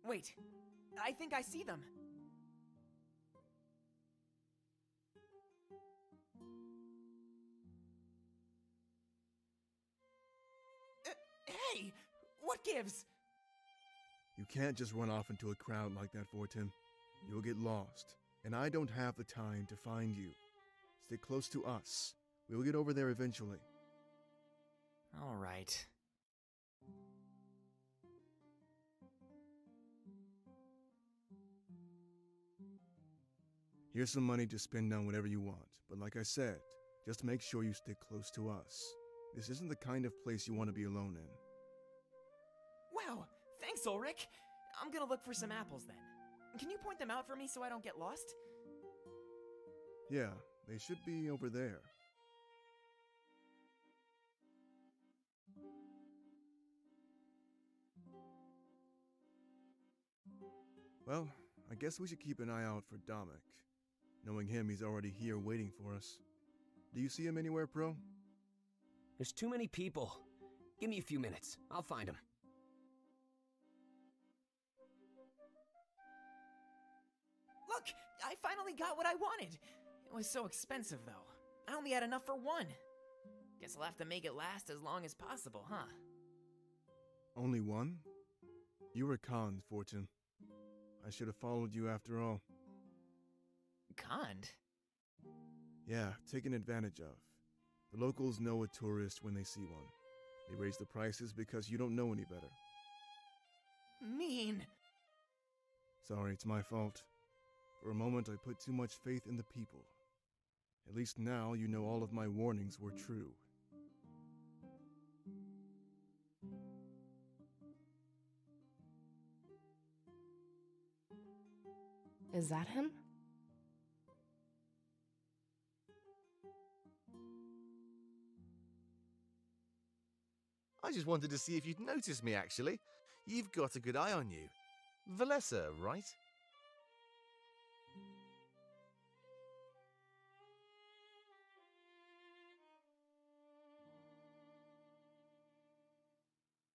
Wait, I think I see them. Hey! What gives? You can't just run off into a crowd like that, Fortin. You'll get lost, and I don't have the time to find you. Stick close to us. We'll get over there eventually. All right. Here's some money to spend on whatever you want, but like I said, just make sure you stick close to us. This isn't the kind of place you want to be alone in. Wow, thanks, Ulrich. I'm gonna look for some apples then. Can you point them out for me so I don't get lost? Yeah, they should be over there. Well, I guess we should keep an eye out for Dominic. Knowing him, he's already here waiting for us. Do you see him anywhere, Pro? There's too many people. Give me a few minutes. I'll find him. Look, I finally got what I wanted. It was so expensive, though. I only had enough for one. Guess I'll have to make it last as long as possible, huh? Only one? You were conned, Fortin. I should have followed you after all. Conned? Yeah, taken advantage of. The locals know a tourist when they see one. They raise the prices because you don't know any better. Mean. Sorry, it's my fault. For a moment, I put too much faith in the people. At least now you know all of my warnings were true. Is that him? I just wanted to see if you'd noticed me, actually. You've got a good eye on you. Valessa, right?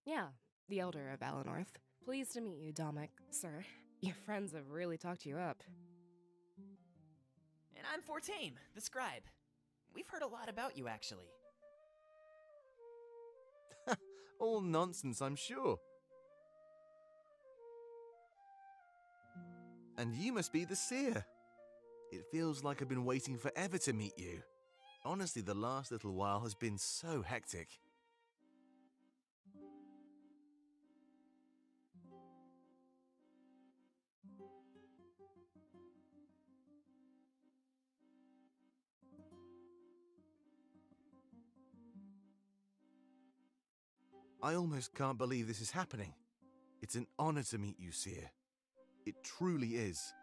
Yeah, the elder of Allenorth. Pleased to meet you, Dominic, sir. Your friends have really talked you up. And I'm Fortame, the scribe. We've heard a lot about you, actually. All nonsense, I'm sure. And you must be the seer. It feels like I've been waiting forever to meet you. Honestly, the last little while has been so hectic. I almost can't believe this is happening. It's an honor to meet you, Seer. It truly is.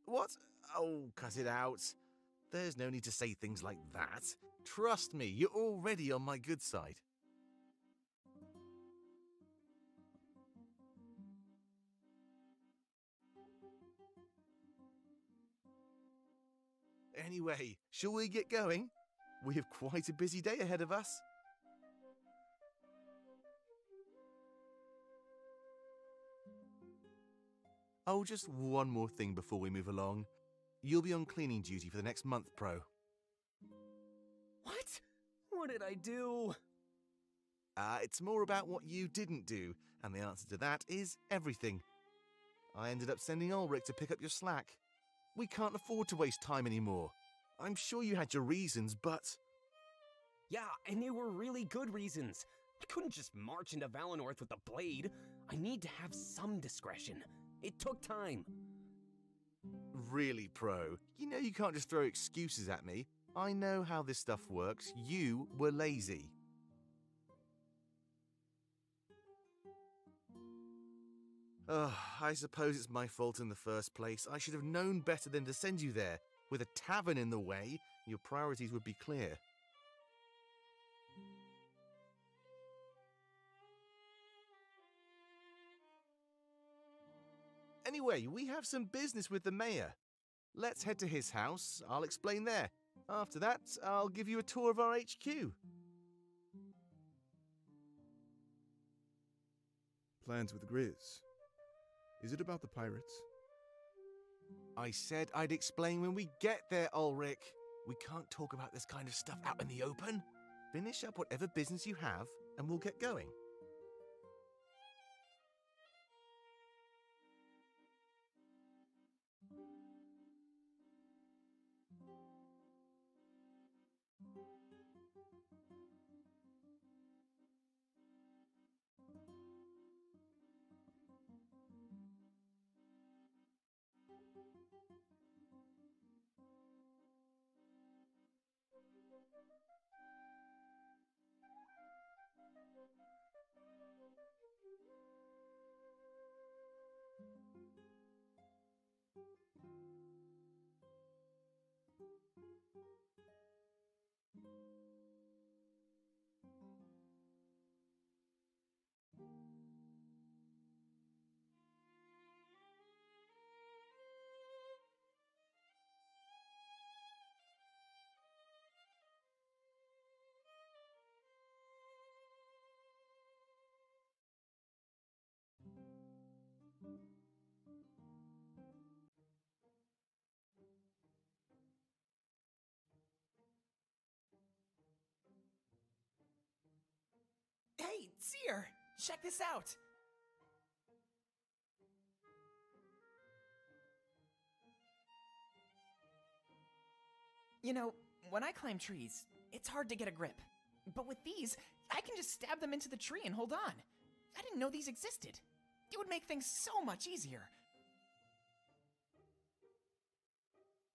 What? Oh, cut it out. There's no need to say things like that. Trust me, you're already on my good side. Anyway, shall we get going? We have quite a busy day ahead of us. Oh, just one more thing before we move along. You'll be on cleaning duty for the next month, Pro. What? What did I do? It's more about what you didn't do, and the answer to that is everything. I ended up sending Ulrich to pick up your slack. We can't afford to waste time anymore. I'm sure you had your reasons, but... Yeah, and they were really good reasons. I couldn't just march into Valenorth with a blade. I need to have some discretion. It took time. Really, Pro, you know you can't just throw excuses at me. I know how this stuff works. You were lazy. I suppose it's my fault in the first place. I should have known better than to send you there. With a tavern in the way, your priorities would be clear. Anyway, we have some business with the mayor. Let's head to his house. I'll explain there. After that, I'll give you a tour of our HQ. Plans with Grizz. Is it about the pirates? I said I'd explain when we get there, Ulrich. We can't talk about this kind of stuff out in the open. Finish up whatever business you have, and we'll get going. Hey, Seer! Check this out! You know, when I climb trees, it's hard to get a grip. But with these, I can just stab them into the tree and hold on. I didn't know these existed. It would make things so much easier.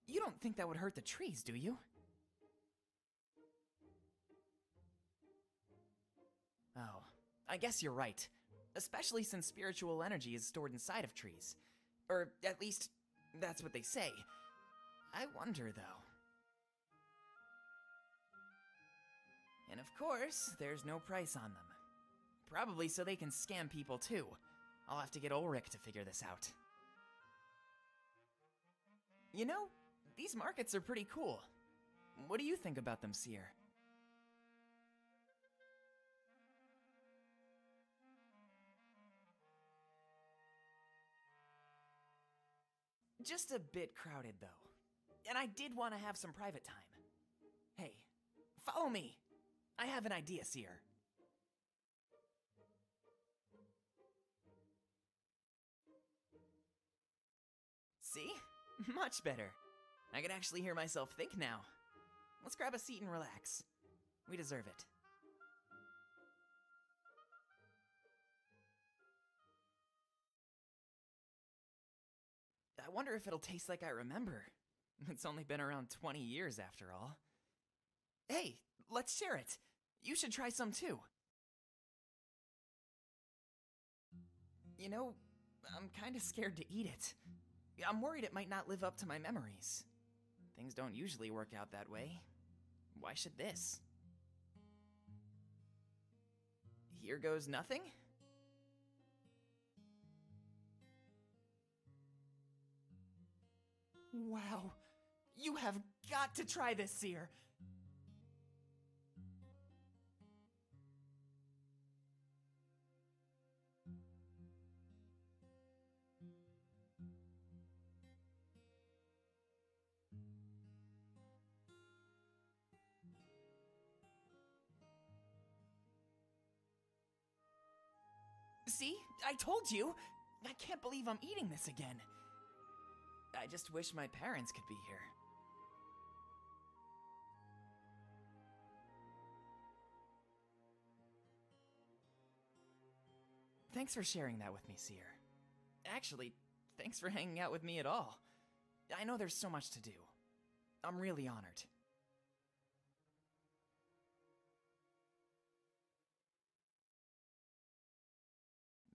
You don't think that would hurt the trees, do you? Oh, I guess you're right. Especially since spiritual energy is stored inside of trees. Or at least, that's what they say. I wonder, though. And of course, there's no price on them. Probably so they can scam people too. I'll have to get Ulrich to figure this out. You know, these markets are pretty cool. What do you think about them, Seer? Just a bit crowded, though. And I did want to have some private time. Hey, follow me. I have an idea, Seer. See? Much better. I can actually hear myself think now. Let's grab a seat and relax. We deserve it. I wonder if it'll taste like I remember. It's only been around 20 years after all. Hey, let's share it. You should try some too. You know, I'm kinda scared to eat it. I'm worried it might not live up to my memories. Things don't usually work out that way. Why should this? Here goes nothing? Wow. You have got to try this, Seer. See? I told you! I can't believe I'm eating this again. I just wish my parents could be here. Thanks for sharing that with me, Seer. Actually, thanks for hanging out with me at all. I know there's so much to do. I'm really honored.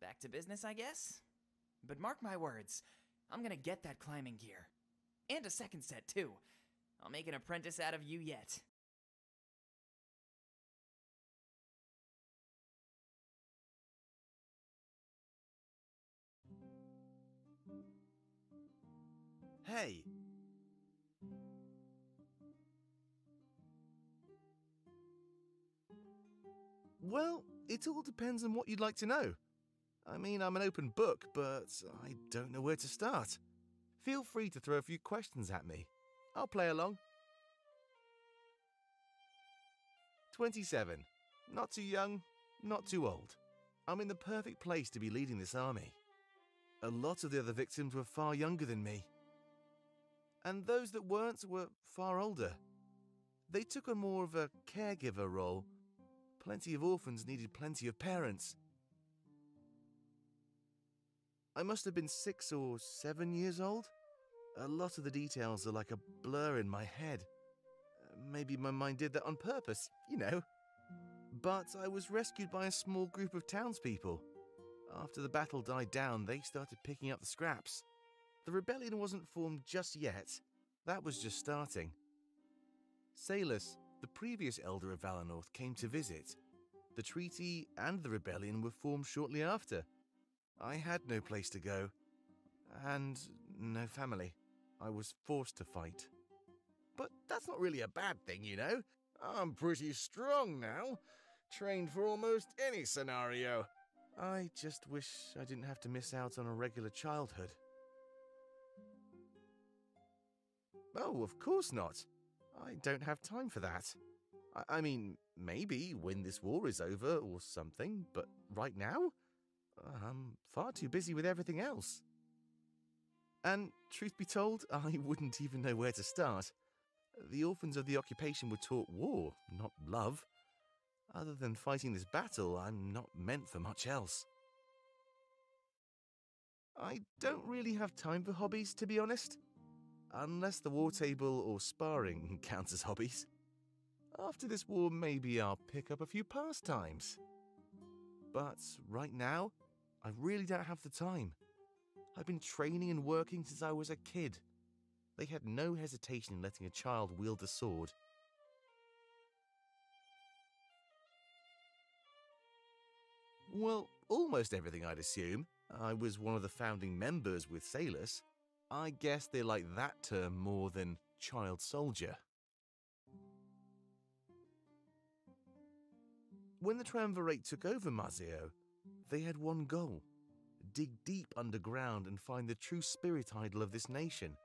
Back to business, I guess? But mark my words, I'm gonna get that climbing gear. And a second set, too. I'll make an apprentice out of you yet. Hey! Well, it all depends on what you'd like to know. I mean, I'm an open book, but I don't know where to start. Feel free to throw a few questions at me. I'll play along. 27. Not too young, not too old. I'm in the perfect place to be leading this army. A lot of the other victims were far younger than me. And those that weren't were far older. They took on more of a caregiver role. Plenty of orphans needed plenty of parents. I must have been 6 or 7 years old. A lot of the details are like a blur in my head. Maybe my mind did that on purpose, you know. But I was rescued by a small group of townspeople. After the battle died down, they started picking up the scraps. The rebellion wasn't formed just yet. That was just starting. Salus, the previous elder of Valinor, came to visit. The treaty and the rebellion were formed shortly after. I had no place to go, and no family. I was forced to fight. But that's not really a bad thing, you know. I'm pretty strong now, trained for almost any scenario. I just wish I didn't have to miss out on a regular childhood. Oh, of course not. I don't have time for that. I mean, maybe when this war is over or something, but right now, I'm far too busy with everything else. And truth be told, I wouldn't even know where to start. The orphans of the occupation were taught war, not love. Other than fighting this battle, I'm not meant for much else. I don't really have time for hobbies, to be honest. Unless the war table or sparring counts as hobbies. After this war, maybe I'll pick up a few pastimes. But right now, I really don't have the time. I've been training and working since I was a kid. They had no hesitation in letting a child wield a sword. Well, almost everything, I'd assume. I was one of the founding members with Salus. I guess they like that term more than child soldier. When the Triumvirate took over Mazio, they had one goal: dig deep underground and find the true spirit idol of this nation.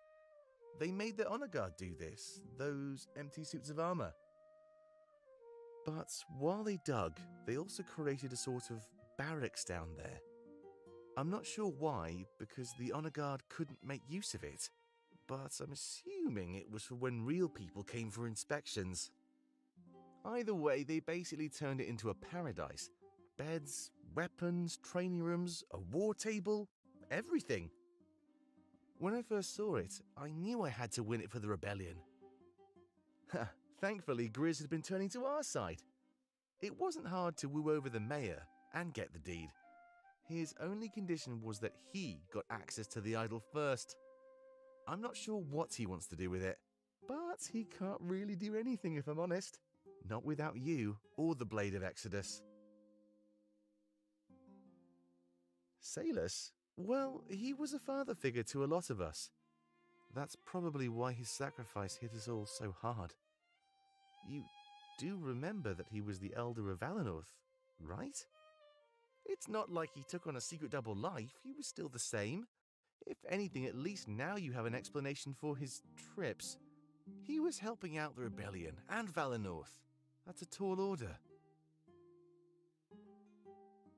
They made their honor guard do this, those empty suits of armor. But while they dug, they also created a sort of barracks down there. I'm not sure why, because the honor guard couldn't make use of it, but I'm assuming it was for when real people came for inspections. Either way, they basically turned it into a paradise. Beds, weapons, training rooms, a war table, everything. When I first saw it, I knew I had to win it for the rebellion. Thankfully, Grizz had been turning to our side. It wasn't hard to woo over the mayor and get the deed. His only condition was that he got access to the idol first. I'm not sure what he wants to do with it, but he can't really do anything if I'm honest. Not without you or the Blade of Exodus. Salus? Well, he was a father figure to a lot of us. That's probably why his sacrifice hit us all so hard. You do remember that he was the Elder of Valenorth, right? It's not like he took on a secret double life, he was still the same. If anything, at least now you have an explanation for his trips. He was helping out the rebellion and Valenorth. That's a tall order.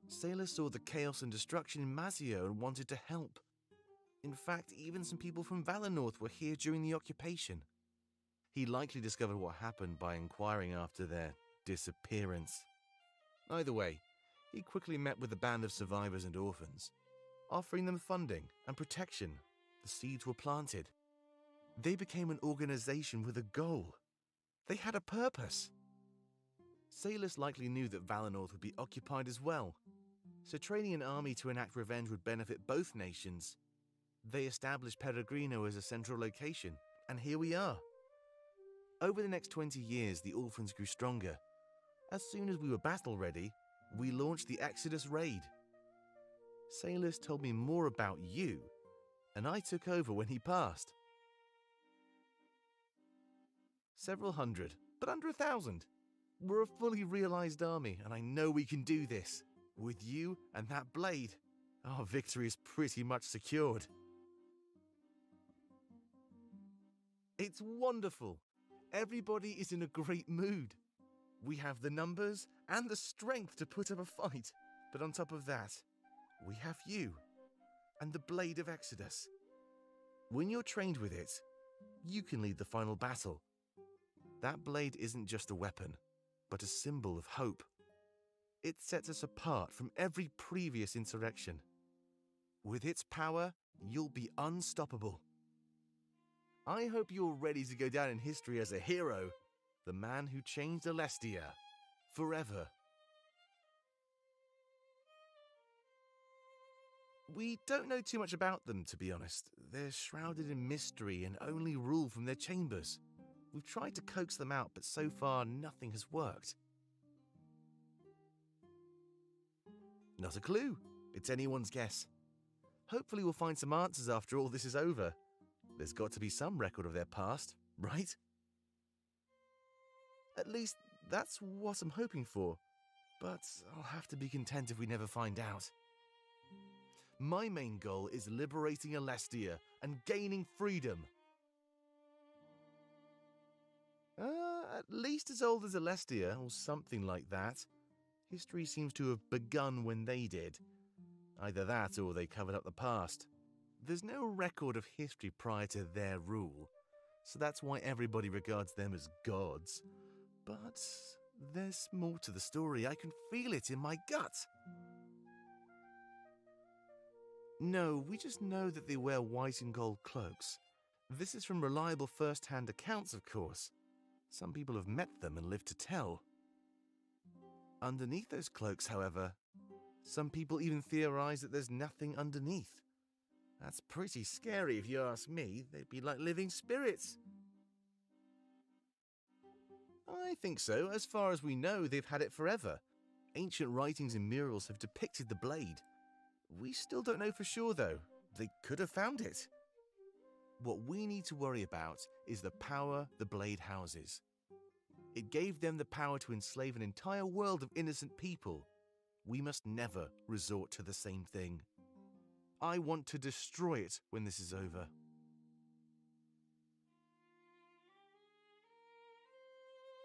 Salus saw the chaos and destruction in Mazio and wanted to help. In fact, even some people from Valenorth were here during the occupation. He likely discovered what happened by inquiring after their disappearance. Either way, he quickly met with a band of survivors and orphans. Offering them funding and protection, the seeds were planted. They became an organization with a goal. They had a purpose. Salus likely knew that Valenorth would be occupied as well, so training an army to enact revenge would benefit both nations. They established Peregrino as a central location, and here we are. Over the next 20 years, the orphans grew stronger. As soon as we were battle-ready, we launched the Exodus Raid. Salus told me more about you, and I took over when he passed. Several hundred, but under 1,000. We're a fully realized army, and I know we can do this. With you and that blade, our victory is pretty much secured. It's wonderful. Everybody is in a great mood. We have the numbers and the strength to put up a fight, but on top of that, we have you and the Blade of Exodus. When you're trained with it, you can lead the final battle. That blade isn't just a weapon, but a symbol of hope. It sets us apart from every previous insurrection. With its power, you'll be unstoppable. I hope you're ready to go down in history as a hero, the man who changed Alestia forever. We don't know too much about them, to be honest. They're shrouded in mystery and only rule from their chambers. We've tried to coax them out, but so far nothing has worked. Not a clue. It's anyone's guess. Hopefully we'll find some answers after all this is over. There's got to be some record of their past, right? At least that's what I'm hoping for. But I'll have to be content if we never find out. My main goal is liberating Alestia and gaining freedom. At least as old as Alestia, or something like that. History seems to have begun when they did. Either that or they covered up the past. There's no record of history prior to their rule, so that's why everybody regards them as gods. But there's more to the story. I can feel it in my gut. No, we just know that they wear white and gold cloaks. This is from reliable first-hand accounts, of course. Some people have met them and lived to tell. Underneath those cloaks, however, some people even theorize that there's nothing underneath. That's pretty scary if you ask me. They'd be like living spirits. I think so. As far as we know, they've had it forever. Ancient writings and murals have depicted the blade. We still don't know for sure, though. They could have found it. What we need to worry about is the power the blade houses. It gave them the power to enslave an entire world of innocent people. We must never resort to the same thing. I want to destroy it when this is over.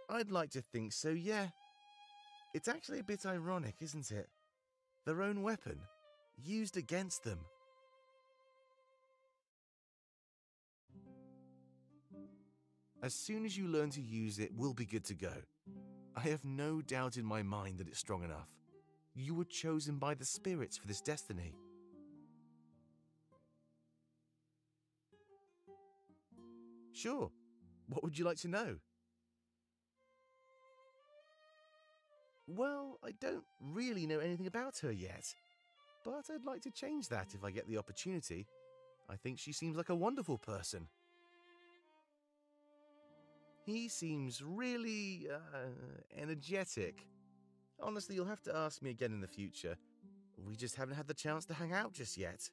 I'd like to think so, yeah. It's actually a bit ironic, isn't it? Their own weapon, used against them. As soon as you learn to use it, we'll be good to go. I have no doubt in my mind that it's strong enough. You were chosen by the spirits for this destiny. Sure. What would you like to know? Well, I don't really know anything about her yet, but I'd like to change that if I get the opportunity. I think she seems like a wonderful person. He seems really, energetic. Honestly, you'll have to ask me again in the future. We just haven't had the chance to hang out just yet.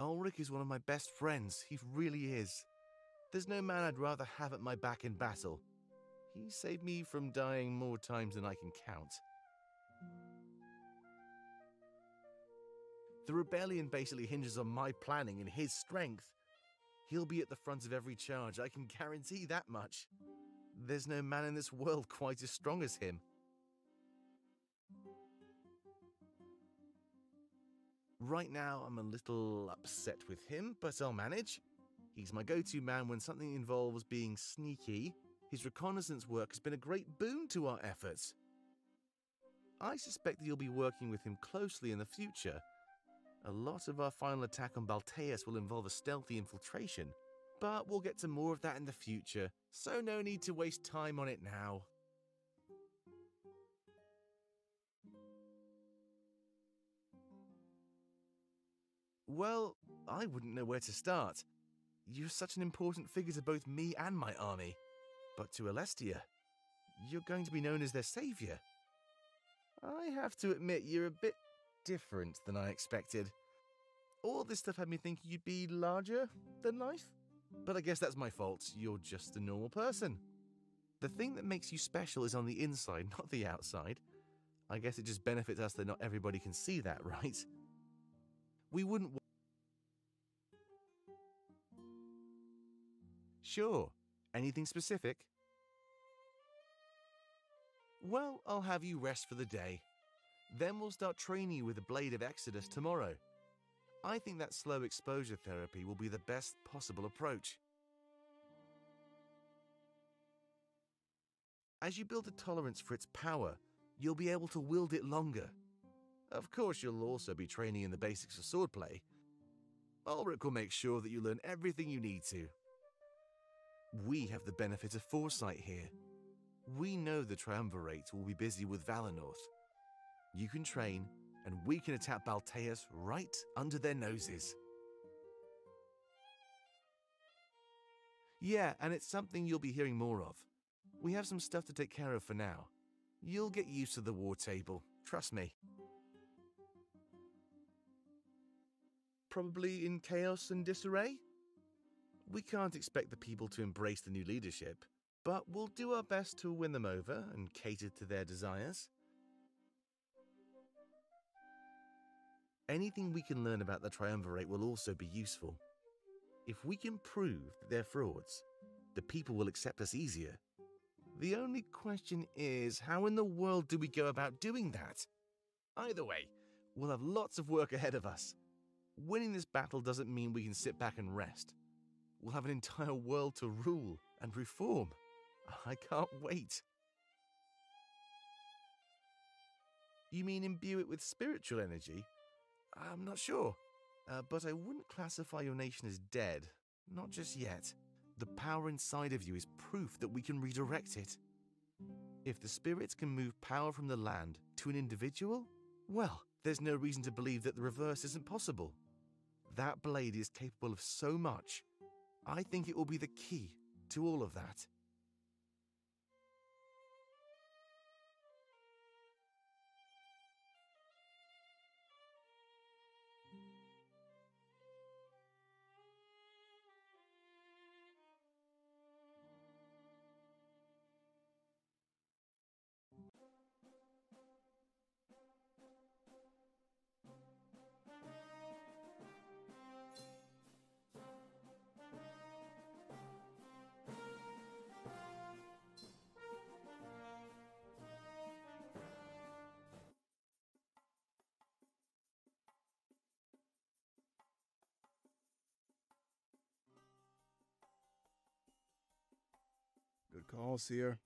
Ulrich is one of my best friends. He really is. There's no man I'd rather have at my back in battle. He saved me from dying more times than I can count. The rebellion basically hinges on my planning and his strength. He'll be at the front of every charge, I can guarantee that much. There's no man in this world quite as strong as him. Right now, I'm a little upset with him, but I'll manage. He's my go-to man when something involves being sneaky. His reconnaissance work has been a great boon to our efforts. I suspect that you'll be working with him closely in the future. A lot of our final attack on Balteus will involve a stealthy infiltration, but we'll get to more of that in the future, so no need to waste time on it now. Well, I wouldn't know where to start. You're such an important figure to both me and my army. But to Alestia, you're going to be known as their savior. I have to admit, you're a bit different than I expected. All this stuff had me thinking you'd be larger than life. But I guess that's my fault. You're just a normal person. The thing that makes you special is on the inside, not the outside. I guess it just benefits us that not everybody can see that, right? We wouldn't... Sure. Anything specific? Well, I'll have you rest for the day. Then we'll start training you with the Blade of Exodus tomorrow. I think that slow exposure therapy will be the best possible approach. As you build a tolerance for its power, you'll be able to wield it longer. Of course, you'll also be training in the basics of swordplay. Ulrich will make sure that you learn everything you need to. We have the benefit of foresight here. We know the Triumvirate will be busy with Valinor. You can train, and we can attack Balteus right under their noses. Yeah, and it's something you'll be hearing more of. We have some stuff to take care of for now. You'll get used to the war table, trust me. Probably in chaos and disarray? We can't expect the people to embrace the new leadership, but we'll do our best to win them over and cater to their desires. Anything we can learn about the Triumvirate will also be useful. If we can prove that they're frauds, the people will accept us easier. The only question is, how in the world do we go about doing that? Either way, we'll have lots of work ahead of us. Winning this battle doesn't mean we can sit back and rest. We'll have an entire world to rule and reform. I can't wait. You mean imbue it with spiritual energy? I'm not sure, but I wouldn't classify your nation as dead. Not just yet. The power inside of you is proof that we can redirect it. If the spirits can move power from the land to an individual, well, there's no reason to believe that the reverse isn't possible. That blade is capable of so much. I think it will be the key to all of that. Good call, Seer.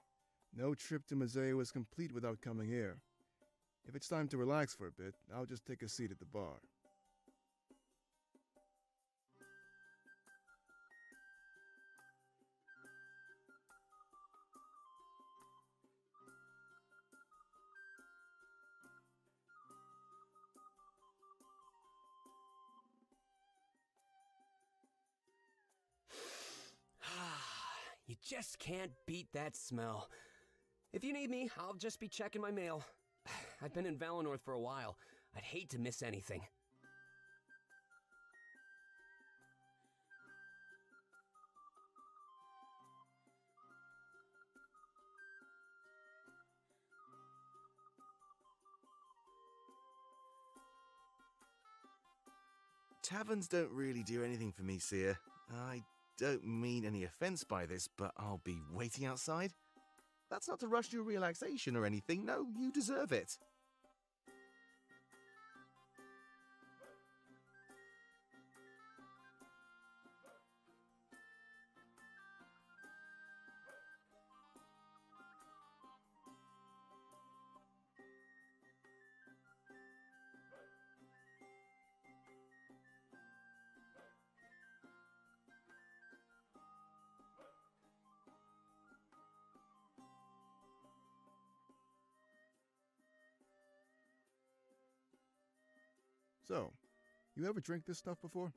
No trip to Mazea was complete without coming here. If it's time to relax for a bit, I'll just take a seat at the bar. just can't beat that smell. If you need me, I'll just be checking my mail. I've been in Valinor for a while. I'd hate to miss anything. Taverns don't really do anything for me, Seer. I don't mean any offense by this, but I'll be waiting outside. That's not to rush your relaxation or anything. No, you deserve it. So, you ever drink this stuff before?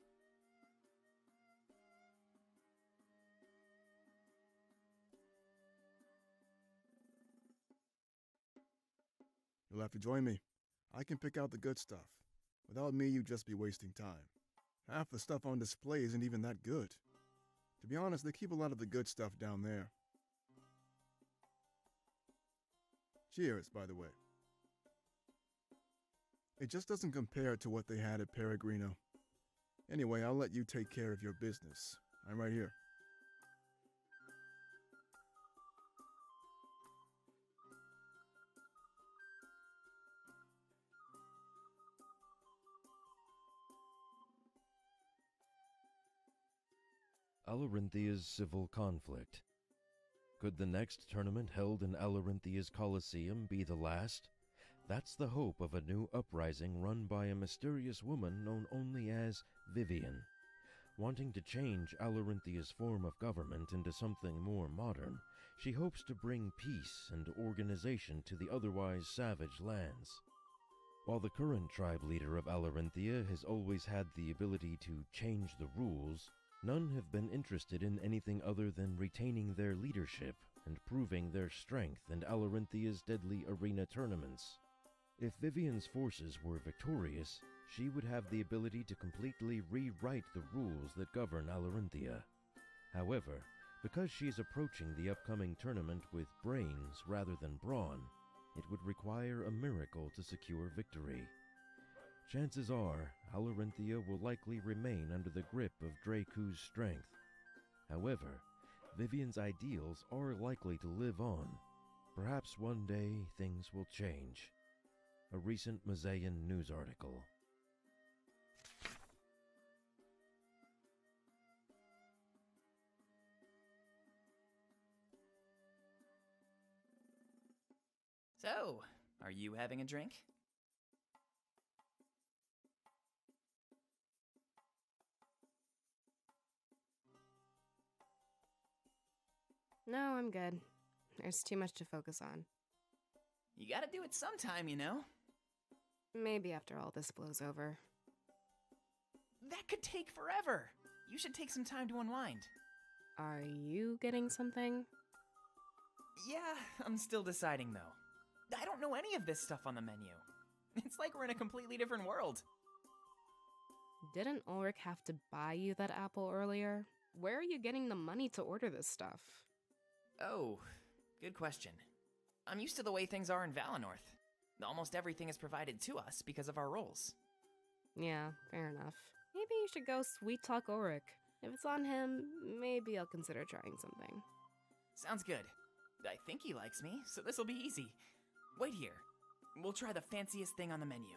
You'll have to join me. I can pick out the good stuff. Without me, you'd just be wasting time. Half the stuff on display isn't even that good. To be honest, they keep a lot of the good stuff down there. Cheers, by the way. It just doesn't compare to what they had at Peregrino. Anyway, I'll let you take care of your business. I'm right here. Alarinthia's civil conflict. Could the next tournament held in Alarinthia's Colosseum be the last? That's the hope of a new uprising run by a mysterious woman known only as Vivian. Wanting to change Alarinthia's form of government into something more modern, she hopes to bring peace and organization to the otherwise savage lands. While the current tribe leader of Alarinthia has always had the ability to change the rules, none have been interested in anything other than retaining their leadership and proving their strength in Alarinthia's deadly arena tournaments. If Vivian's forces were victorious, she would have the ability to completely rewrite the rules that govern Alarinthia. However, because she is approaching the upcoming tournament with brains rather than brawn, it would require a miracle to secure victory. Chances are, Alarinthia will likely remain under the grip of Dracu's strength. However, Vivian's ideals are likely to live on. Perhaps one day things will change. A recent Mazayan news article. So, are you having a drink? No, I'm good. There's too much to focus on. You gotta do it sometime, you know? Maybe after all this blows over. That could take forever. You should take some time to unwind. Are you getting something? Yeah, I'm still deciding though. I don't know any of this stuff on the menu. It's like we're in a completely different world. Didn't Ulrich have to buy you that apple earlier? Where are you getting the money to order this stuff? Oh, good question. I'm used to the way things are in Valinor. Almost everything is provided to us because of our roles. Yeah, fair enough. Maybe you should go sweet talk Ulrich. If it's on him, maybe I'll consider trying something. Sounds good. I think he likes me, so this'll be easy. Wait here. We'll try the fanciest thing on the menu.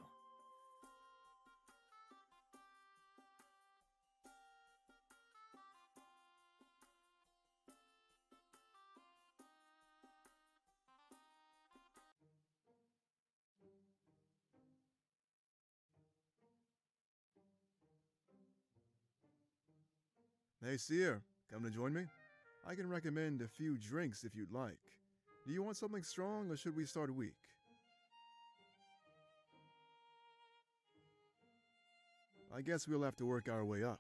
Hey, Seer, come to join me? I can recommend a few drinks if you'd like. Do you want something strong or should we start weak? I guess we'll have to work our way up.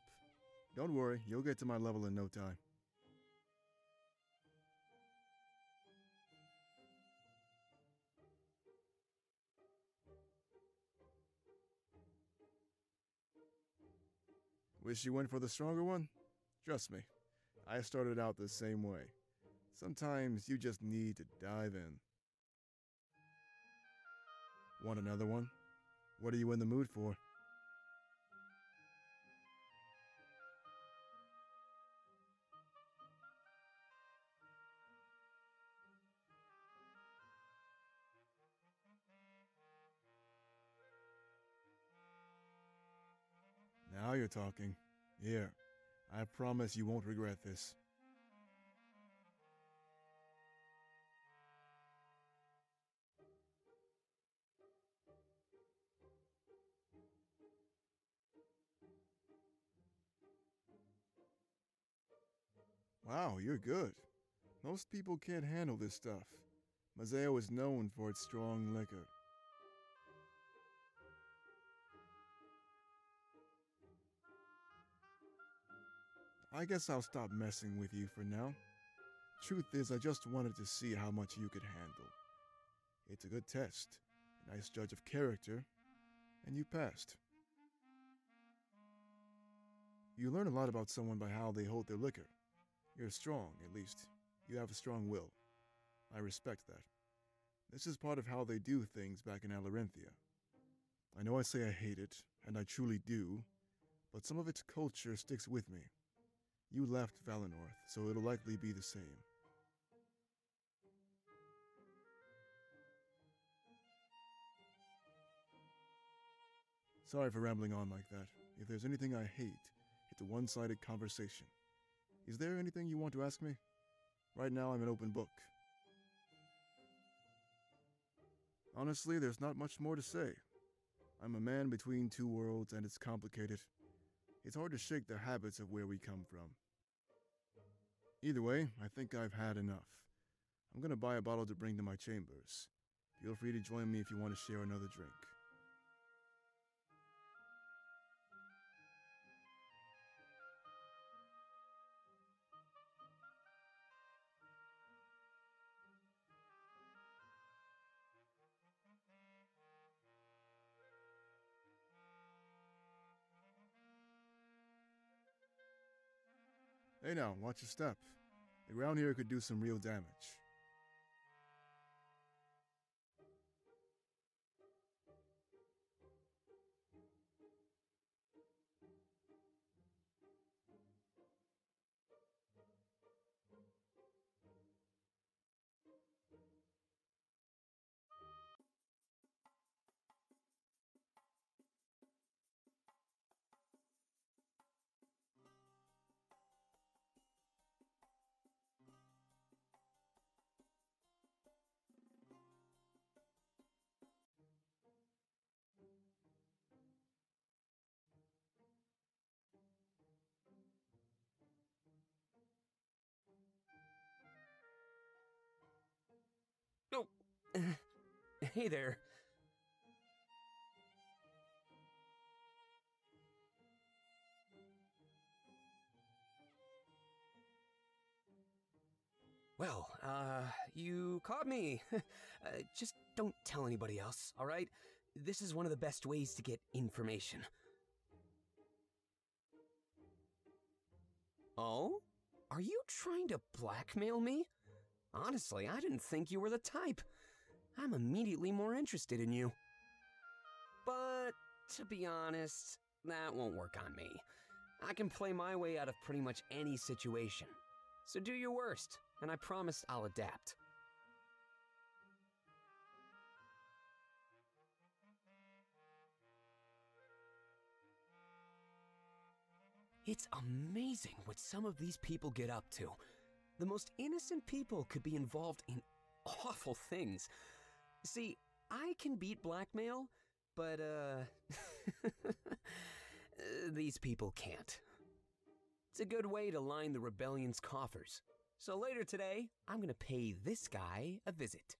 Don't worry, you'll get to my level in no time. Wish you went for the stronger one? Trust me, I started out the same way. Sometimes you just need to dive in. Want another one? What are you in the mood for? Now you're talking. Here, I promise you won't regret this. Wow, you're good. Most people can't handle this stuff. Mazeo is known for its strong liquor. I guess I'll stop messing with you for now. Truth is, I just wanted to see how much you could handle. It's a good test, a nice judge of character, and you passed. You learn a lot about someone by how they hold their liquor. You're strong, at least. You have a strong will. I respect that. This is part of how they do things back in Alarenthia. I know I say I hate it, and I truly do, but some of its culture sticks with me. You left Valinor, so it'll likely be the same. Sorry for rambling on like that. If there's anything I hate, it's a one-sided conversation. Is there anything you want to ask me? Right now, I'm an open book. Honestly, there's not much more to say. I'm a man between two worlds, and it's complicated. It's hard to shake the habits of where we come from. Either way, I think I've had enough. I'm gonna buy a bottle to bring to my chambers. Feel free to join me if you want to share another drink. Hey now, watch your step. The ground here could do some real damage. Oh, hey there. Well, you caught me. Just don't tell anybody else, all right? This is one of the best ways to get information. Oh? Are you trying to blackmail me? Honestly, I didn't think you were the type. I'm immediately more interested in you. But, to be honest, that won't work on me. I can play my way out of pretty much any situation. So do your worst, and I promise I'll adapt. It's amazing what some of these people get up to. The most innocent people could be involved in awful things. See, I can beat blackmail, but, these people can't. It's a good way to line the rebellion's coffers. So later today, I'm gonna pay this guy a visit.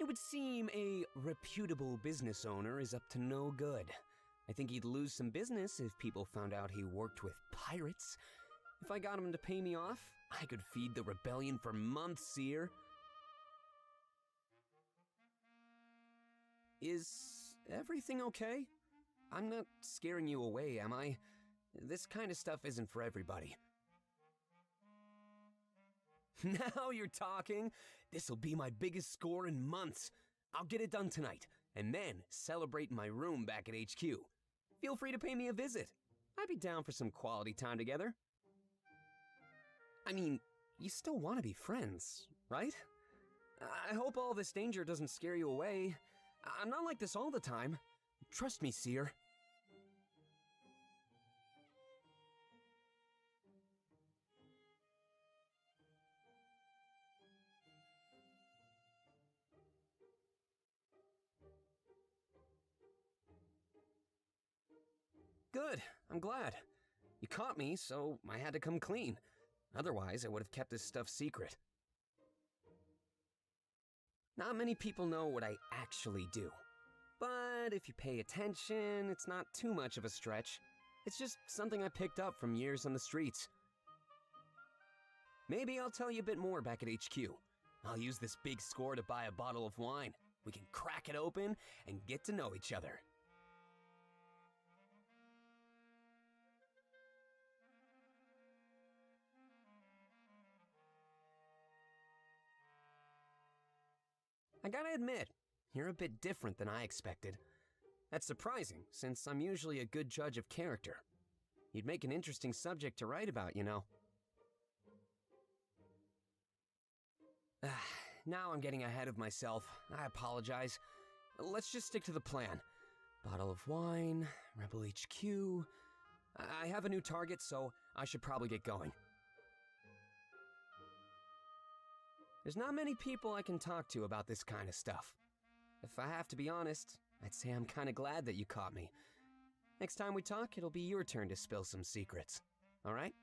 It would seem a reputable business owner is up to no good. I think he'd lose some business if people found out he worked with pirates. If I got him to pay me off, I could feed the rebellion for months, Seer. Is everything okay? I'm not scaring you away, am I? This kind of stuff isn't for everybody. Now you're talking. This'll be my biggest score in months. I'll get it done tonight, and then celebrate in my room back at HQ. Feel free to pay me a visit. I'd be down for some quality time together. I mean, you still want to be friends, right? I hope all this danger doesn't scare you away. I'm not like this all the time. Trust me, Seer. Good, I'm glad. You caught me, so I had to come clean. Otherwise, I would have kept this stuff secret. Not many people know what I actually do. But if you pay attention, it's not too much of a stretch. It's just something I picked up from years on the streets. Maybe I'll tell you a bit more back at HQ. I'll use this big score to buy a bottle of wine. We can crack it open and get to know each other. I gotta admit, you're a bit different than I expected. That's surprising, since I'm usually a good judge of character. You'd make an interesting subject to write about, you know. Now I'm getting ahead of myself. I apologize. Let's just stick to the plan. Bottle of wine, Rebel HQ. I have a new target, so I should probably get going. There's not many people I can talk to about this kind of stuff. If I have to be honest, I'd say I'm kinda glad that you caught me. Next time we talk, it'll be your turn to spill some secrets. Alright?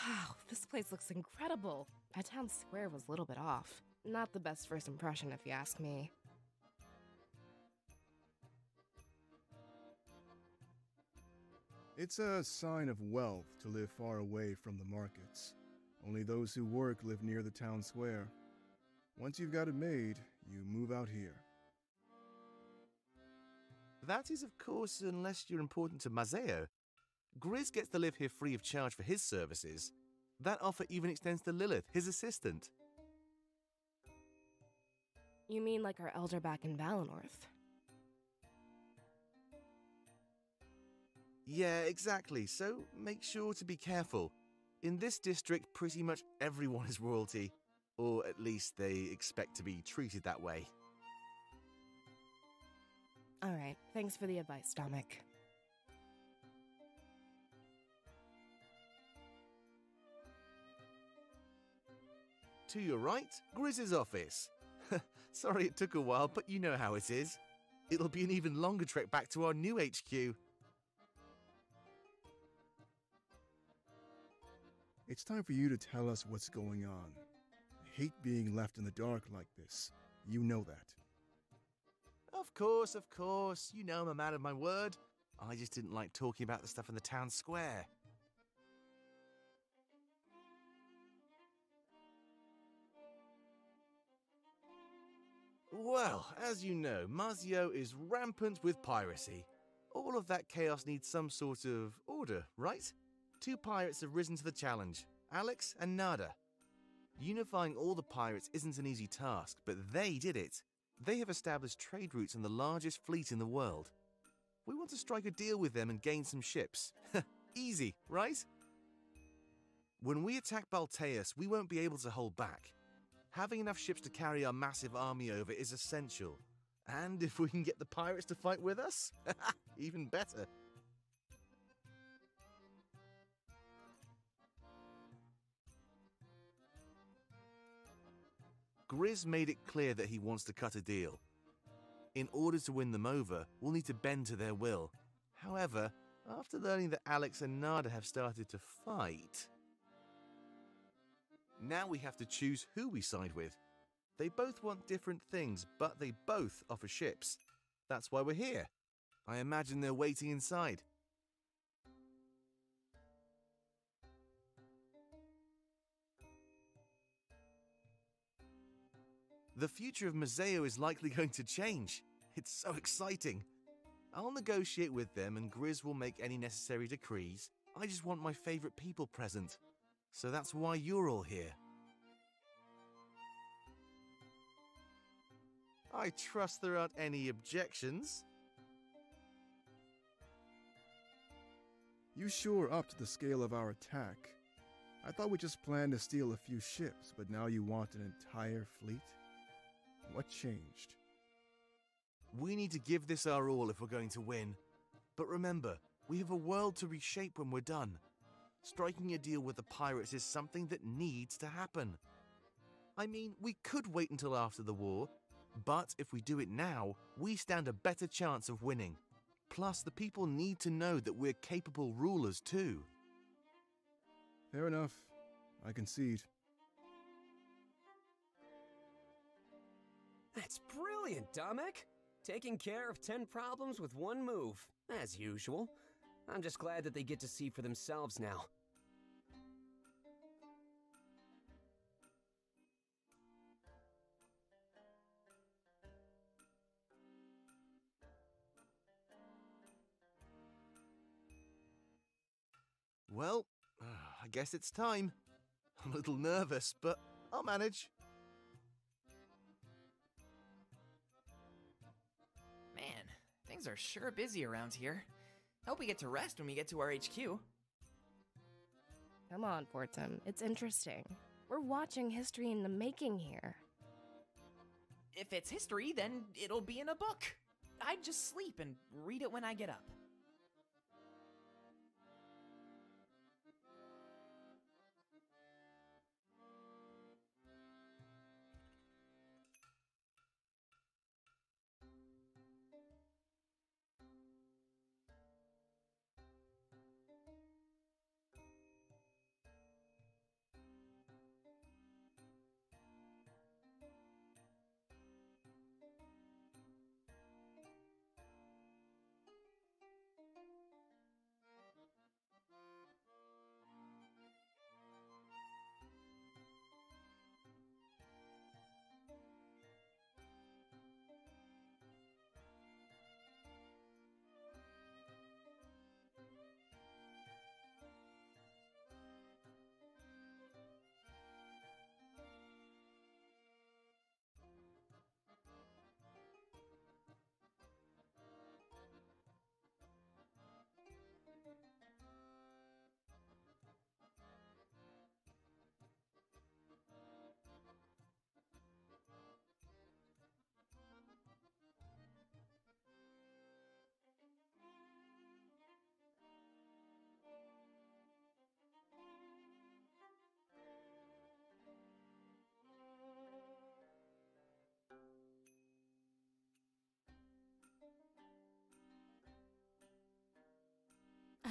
Wow, this place looks incredible. That town square was a little bit off. Not the best first impression, if you ask me. It's a sign of wealth to live far away from the markets. Only those who work live near the town square. Once you've got it made, you move out here. That is, of course, unless you're important to Mazeo. Grizz gets to live here free of charge for his services. That offer even extends to Lilith, his assistant. You mean like our elder back in Valenorth? Yeah, exactly, so make sure to be careful. In this district, pretty much everyone is royalty. Or at least they expect to be treated that way. All right, thanks for the advice, Dominic. To your right, Grizz's office. Sorry it took a while, but you know how it is. It'll be an even longer trek back to our new HQ. It's time for you to tell us what's going on. I hate being left in the dark like this. You know that. Of course. You know I'm a man of my word. I just didn't like talking about the stuff in the town square. Well, as you know, Mazio is rampant with piracy. All of that chaos needs some sort of order, right? 2 pirates have risen to the challenge, Alex and Nada. Unifying all the pirates isn't an easy task, but they did it. They have established trade routes in the largest fleet in the world. We want to strike a deal with them and gain some ships. Easy, right? When we attack Balteus, we won't be able to hold back. Having enough ships to carry our massive army over is essential. And if we can get the pirates to fight with us, even better. Grizz made it clear that he wants to cut a deal. In order to win them over, we'll need to bend to their will. However, after learning that Alex and Nada have started to fight, now we have to choose who we side with. They both want different things, but they both offer ships. That's why we're here. I imagine they're waiting inside. The future of Museo is likely going to change. It's so exciting. I'll negotiate with them and Grizz will make any necessary decrees. I just want my favorite people present. So that's why you're all here. I trust there aren't any objections. You sure upped the scale of our attack. I thought we just planned to steal a few ships, but now you want an entire fleet? What changed? We need to give this our all if we're going to win. But remember, we have a world to reshape when we're done. Striking a deal with the pirates is something that needs to happen. I mean, we could wait until after the war, but if we do it now, we stand a better chance of winning. Plus, the people need to know that we're capable rulers too. Fair enough. I concede. That's brilliant, Dominic. Taking care of 10 problems with one move, as usual. I'm just glad that they get to see for themselves now. Well, I guess it's time. I'm a little nervous, but I'll manage. Man, things are sure busy around here. Hope we get to rest when we get to our HQ. Come on, Portum. It's interesting. We're watching history in the making here. If it's history, then it'll be in a book. I'd just sleep and read it when I get up.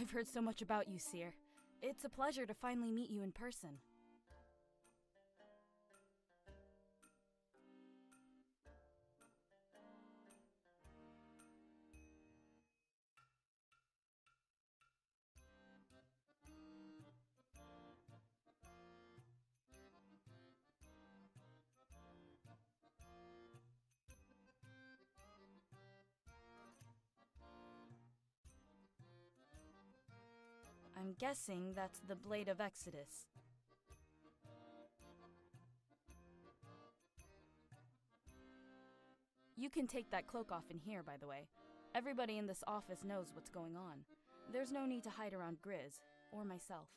I've heard so much about you, Seer. It's a pleasure to finally meet you in person. I'm guessing that's the Blade of Exodus. You can take that cloak off in here, by the way. Everybody in this office knows what's going on. There's no need to hide around Grizz, or myself.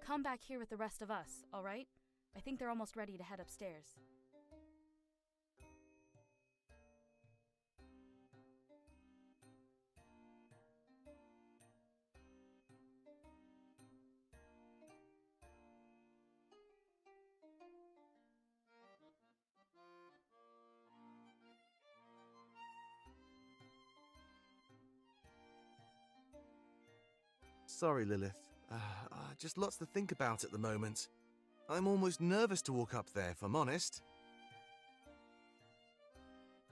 Come back here with the rest of us, alright? I think they're almost ready to head upstairs. Sorry, Lilith. Just lots to think about at the moment. I'm almost nervous to walk up there, if I'm honest.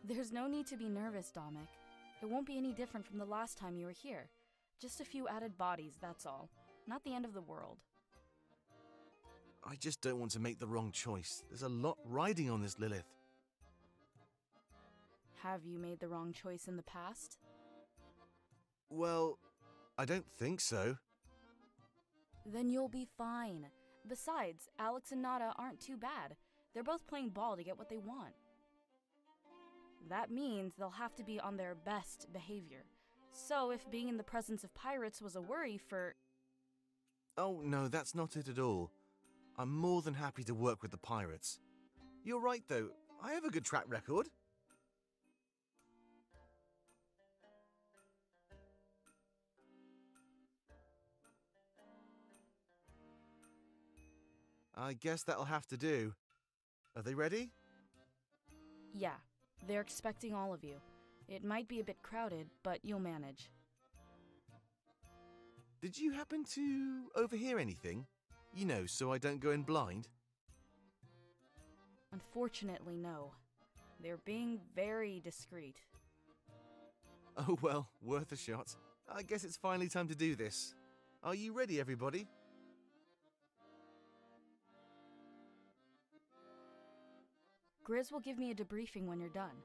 There's no need to be nervous, Dominic. It won't be any different from the last time you were here. Just a few added bodies, that's all. Not the end of the world. I just don't want to make the wrong choice. There's a lot riding on this, Lilith. Have you made the wrong choice in the past? Well, I don't think so. Then you'll be fine. Besides, Alex and Nada aren't too bad. They're both playing ball to get what they want. That means they'll have to be on their best behavior. So if being in the presence of pirates was a worry for... Oh, no, that's not it at all. I'm more than happy to work with the pirates. You're right, though. I have a good track record. I guess that'll have to do. Are they ready? Yeah, they're expecting all of you. It might be a bit crowded, but you'll manage. Did you happen to overhear anything? You know, so I don't go in blind? Unfortunately, no. They're being very discreet. Oh well, worth a shot. I guess it's finally time to do this. Are you ready, everybody? Grizz will give me a debriefing when you're done.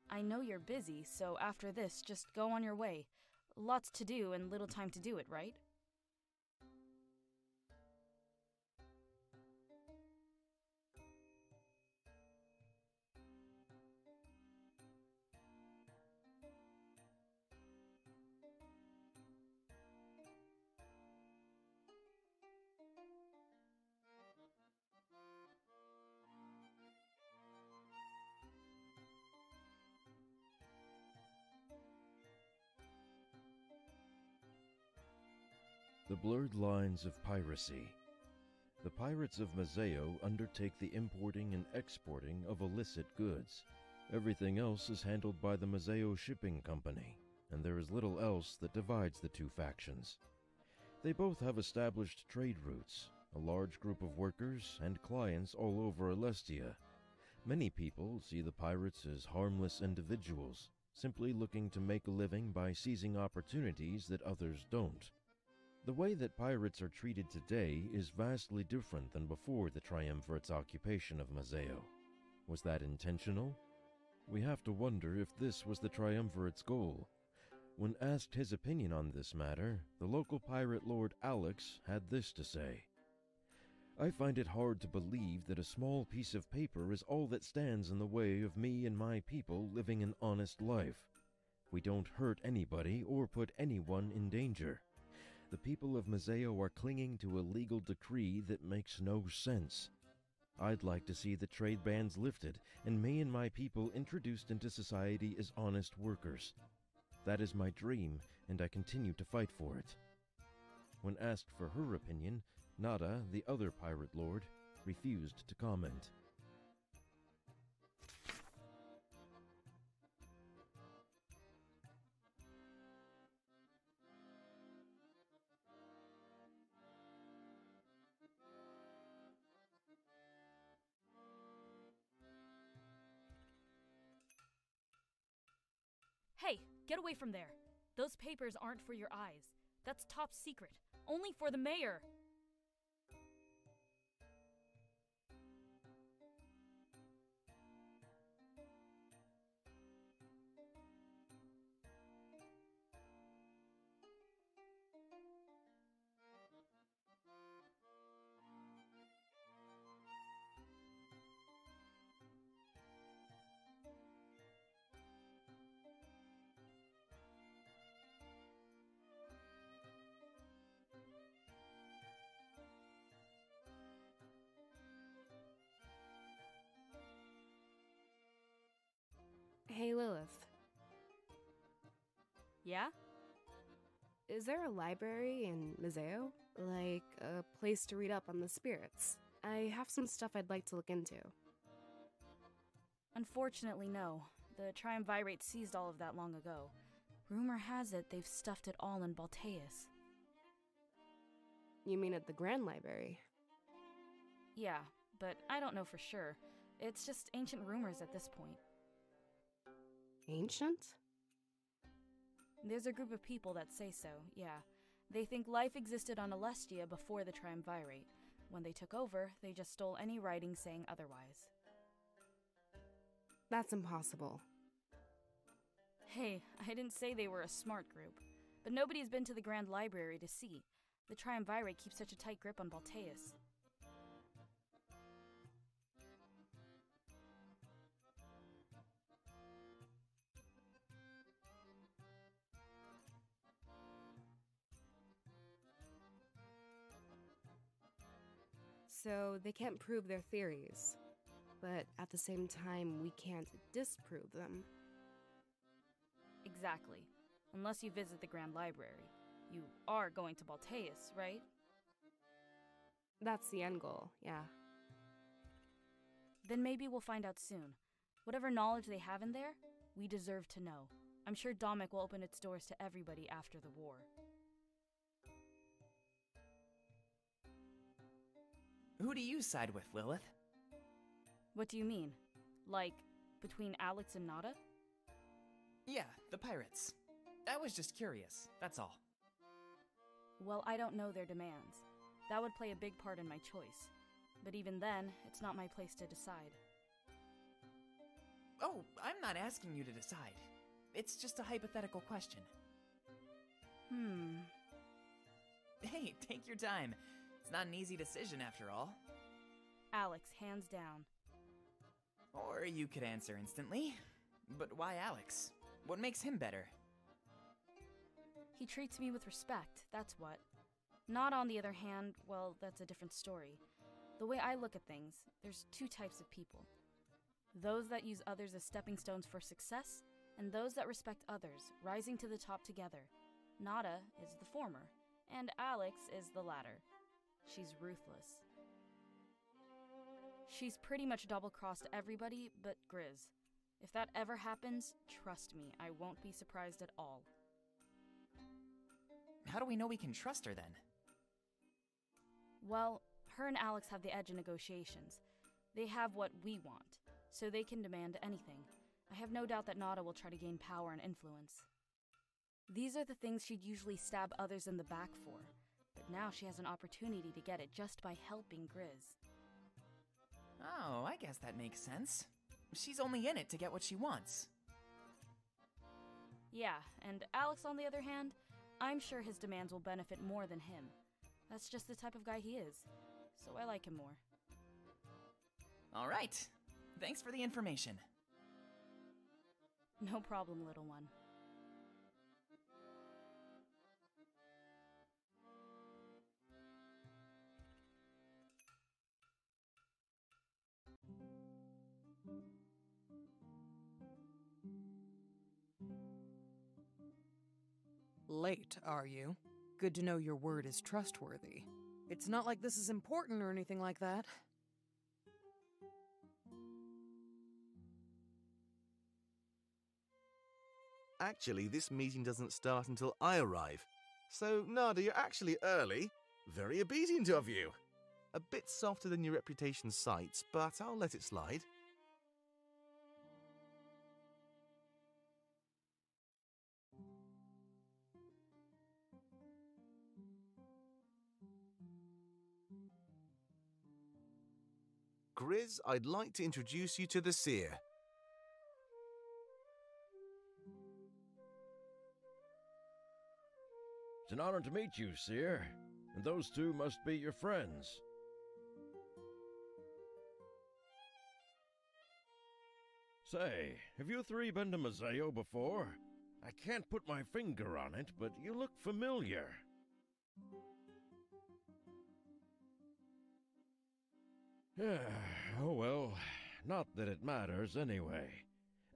I know you're busy, so after this, just go on your way. Lots to do and little time to do it, right? The blurred lines of piracy. The pirates of Mazeo undertake the importing and exporting of illicit goods. Everything else is handled by the Mazeo Shipping Company, and there is little else that divides the two factions. They both have established trade routes, a large group of workers and clients all over Alestia. Many people see the pirates as harmless individuals, simply looking to make a living by seizing opportunities that others don't. The way that pirates are treated today is vastly different than before the Triumvirate's occupation of Mazeo. Was that intentional? We have to wonder if this was the Triumvirate's goal. When asked his opinion on this matter, the local pirate lord Alex had this to say. I find it hard to believe that a small piece of paper is all that stands in the way of me and my people living an honest life. We don't hurt anybody or put anyone in danger. The people of Mazeo are clinging to a legal decree that makes no sense. I'd like to see the trade bans lifted and me and my people introduced into society as honest workers. That is my dream, and I continue to fight for it. When asked for her opinion, Nada, the other pirate lord, refused to comment. Get away from there. Those papers aren't for your eyes. That's top secret. Only for the mayor. Hey, Lilith. Yeah? Is there a library in Museo? Like, a place to read up on the spirits? I have some stuff I'd like to look into. Unfortunately, no. The triumvirate seized all of that long ago. Rumor has it they've stuffed it all in Balteus. You mean at the Grand Library? Yeah, but I don't know for sure. It's just ancient rumors at this point. Ancient? There's a group of people that say so, yeah. They think life existed on Alestia before the triumvirate. When they took over, they just stole any writing saying otherwise. That's impossible. Hey, I didn't say they were a smart group. But nobody's been to the Grand Library to see. The triumvirate keeps such a tight grip on Balteus. So they can't prove their theories. But at the same time, we can't disprove them. Exactly. Unless you visit the Grand Library. You are going to Balteus, right? That's the end goal, yeah. Then maybe we'll find out soon. Whatever knowledge they have in there, we deserve to know. I'm sure Domic will open its doors to everybody after the war. Who do you side with, Lilith? What do you mean? Like, between Alex and Nada? Yeah, the pirates. I was just curious, that's all. Well, I don't know their demands. That would play a big part in my choice. But even then, it's not my place to decide. Oh, I'm not asking you to decide. It's just a hypothetical question. Hey, take your time. It's not an easy decision after all. Alex, hands down. Or you could answer instantly. But why Alex? What makes him better? He treats me with respect, that's what. Nada, on the other hand, well, that's a different story. The way I look at things, there's two types of people. Those that use others as stepping stones for success, and those that respect others, rising to the top together. Nada is the former, and Alex is the latter. She's ruthless. She's pretty much double-crossed everybody but Grizz. If that ever happens, trust me, I won't be surprised at all. How do we know we can trust her then? Well, her and Alex have the edge in negotiations. They have what we want, so they can demand anything. I have no doubt that Nada will try to gain power and influence. These are the things she'd usually stab others in the back for, but now she has an opportunity to get it just by helping Grizz. Oh, I guess that makes sense. She's only in it to get what she wants. Yeah, and Alex, on the other hand, I'm sure his demands will benefit more than him. That's just the type of guy he is, so I like him more. All right. Thanks for the information. No problem, little one. Late, are you? Good to know your word is trustworthy. It's not like this is important or anything like that. Actually, this meeting doesn't start until I arrive. So, Nada, you're actually early. Very obedient of you. A bit softer than your reputation cites, but I'll let it slide. Grizz, I'd like to introduce you to the Seer. It's an honor to meet you, Seer. And those two must be your friends. Say, have you three been to Museo before? I can't put my finger on it, but you look familiar. Oh well, not that it matters anyway.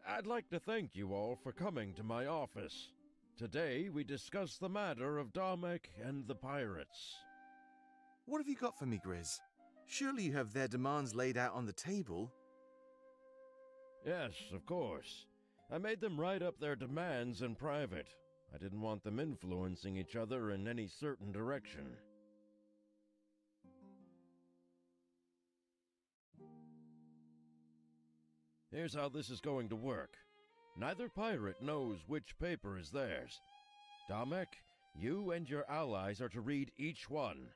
I'd like to thank you all for coming to my office. Today we discuss the matter of Damek and the pirates. What have you got for me, Grizz? Surely you have their demands laid out on the table. Yes, of course. I made them write up their demands in private. I didn't want them influencing each other in any certain direction. Here's how this is going to work. Neither pirate knows which paper is theirs. Damek, you and your allies are to read each one.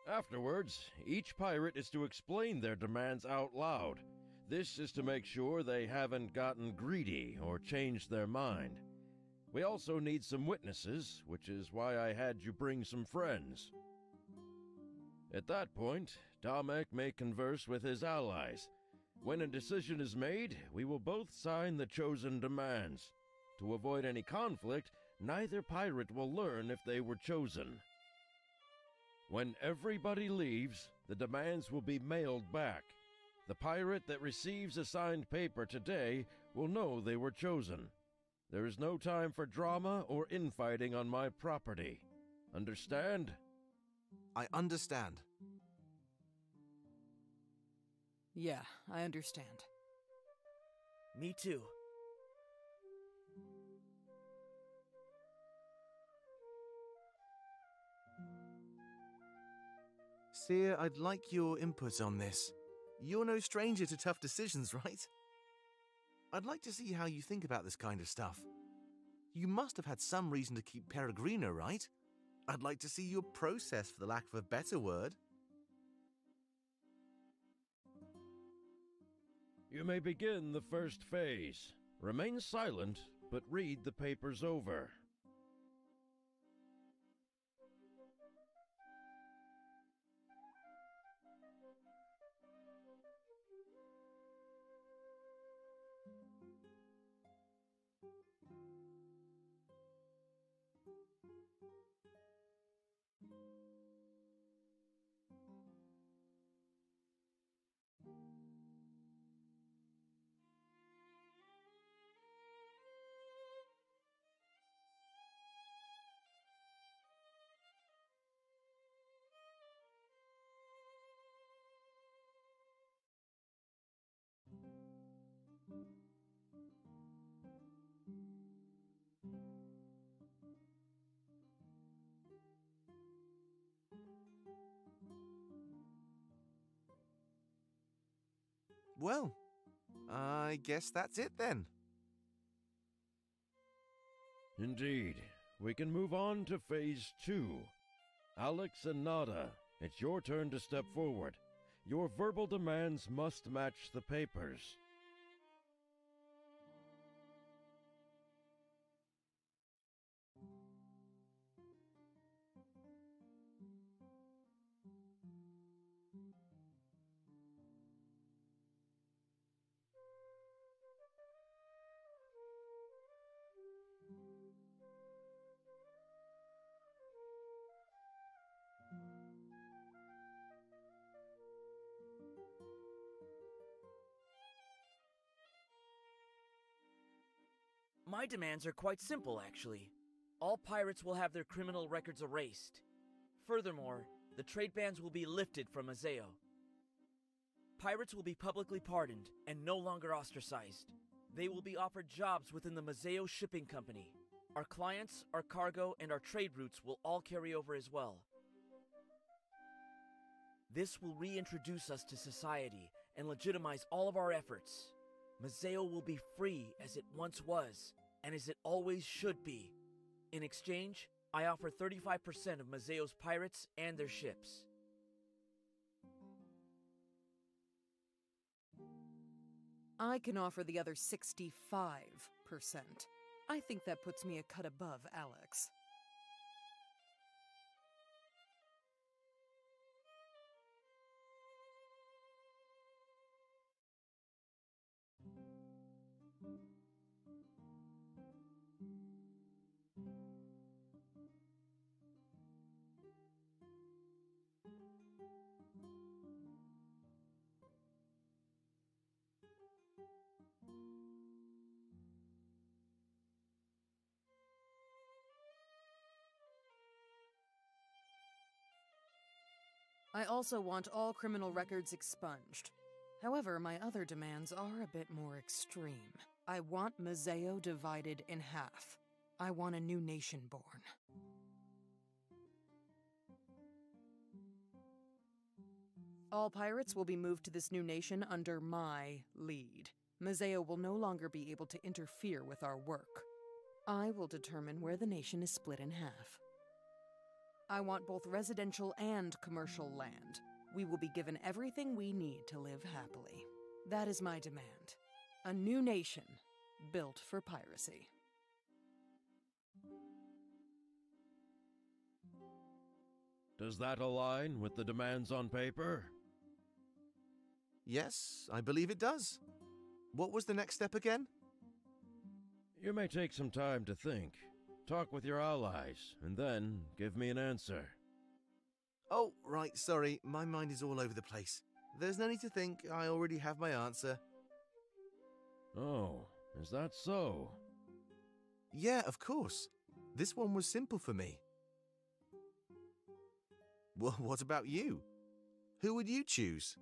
Afterwards, each pirate is to explain their demands out loud. This is to make sure they haven't gotten greedy or changed their mind. We also need some witnesses, which is why I had you bring some friends. At that point, Damek may converse with his allies. When a decision is made, we will both sign the chosen demands. To avoid any conflict, neither pirate will learn if they were chosen. When everybody leaves, the demands will be mailed back. The pirate that receives a signed paper today will know they were chosen. There is no time for drama or infighting on my property. Understand? I understand. Yeah, I understand. Me too. Seer, I'd like your input on this. You're no stranger to tough decisions, right? I'd like to see how you think about this kind of stuff. You must have had some reason to keep Peregrino, right? I'd like to see your process, for the lack of a better word. You may begin the first phase. Remain silent, but read the papers over. Well, I guess that's it then. Indeed. We can move on to phase 2. Alex and Nada, it's your turn to step forward. Your verbal demands must match the papers. My demands are quite simple, actually. All pirates will have their criminal records erased. Furthermore, the trade bans will be lifted from Museo. Pirates will be publicly pardoned and no longer ostracized. They will be offered jobs within the Museo Shipping Company. Our clients, our cargo, and our trade routes will all carry over as well. This will reintroduce us to society and legitimize all of our efforts. Museo will be free as it once was, and as it always should be. In exchange, I offer 35% of Mazeo's pirates and their ships. I can offer the other 65%. I think that puts me a cut above Alex. I also want all criminal records expunged. However, my other demands are a bit more extreme. I want Mazeo divided in half. I want a new nation born. All pirates will be moved to this new nation under my lead. Mazeo will no longer be able to interfere with our work. I will determine where the nation is split in half. I want both residential and commercial land. We will be given everything we need to live happily. That is my demand. A new nation built for piracy. Does that align with the demands on paper? Yes, I believe it does. What was the next step again? You may take some time to think. Talk with your allies, and then give me an answer. Oh, right, sorry. My mind is all over the place. There's no need to think. I already have my answer. Oh, is that so? Yeah, of course. This one was simple for me. Well, what about you? Who would you choose?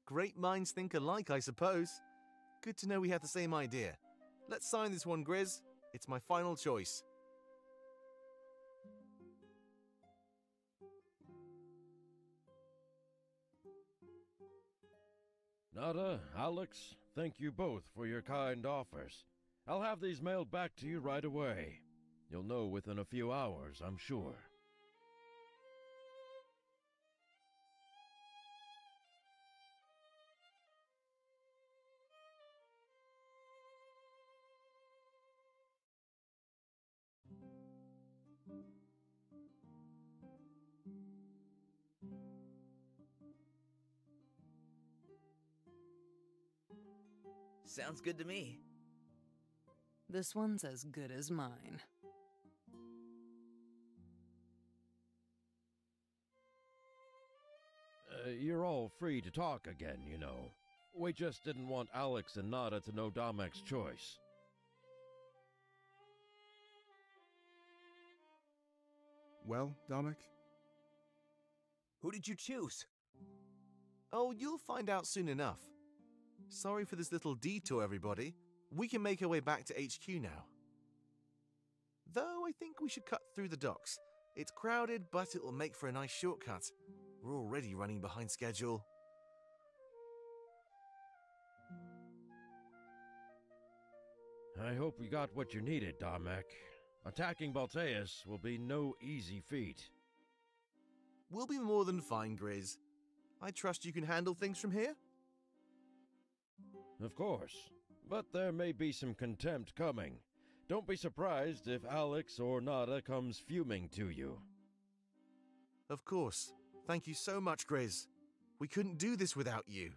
Great minds think alike, I suppose. Good to know we have the same idea. Let's sign this one, Grizz. It's my final choice. Nada, Alex, thank you both for your kind offers. I'll have these mailed back to you right away. You'll know within a few hours, I'm sure. Sounds good to me. This one's as good as mine. You're all free to talk again, you know. We just didn't want Alex and Nada to know Domek's choice. Well, Domek? Who did you choose? Oh, you'll find out soon enough. Sorry for this little detour, everybody. We can make our way back to HQ now. Though I think we should cut through the docks. It's crowded, but it will make for a nice shortcut. We're already running behind schedule. I hope you got what you needed, Damek. Attacking Balteus will be no easy feat. We'll be more than fine, Grizz. I trust you can handle things from here? Of course, but there may be some contempt coming. Don't be surprised if Alex or Nada comes fuming to you. Of course. Thank you so much, Grizz. We couldn't do this without you.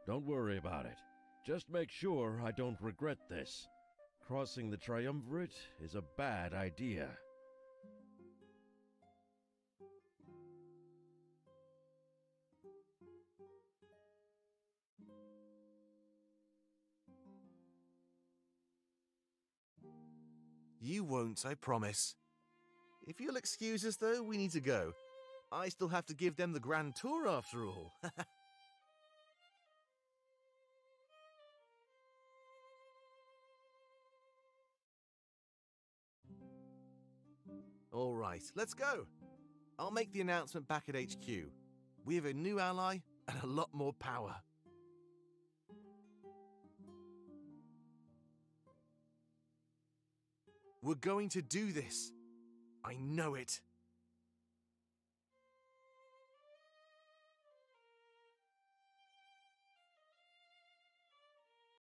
Don't worry about it. Just make sure I don't regret this. Crossing the Triumvirate is a bad idea. You won't, I promise. If you'll excuse us, though, we need to go. I still have to give them the grand tour after all. All right, let's go. I'll make the announcement back at HQ. We have a new ally and a lot more power. We're going to do this. I know it.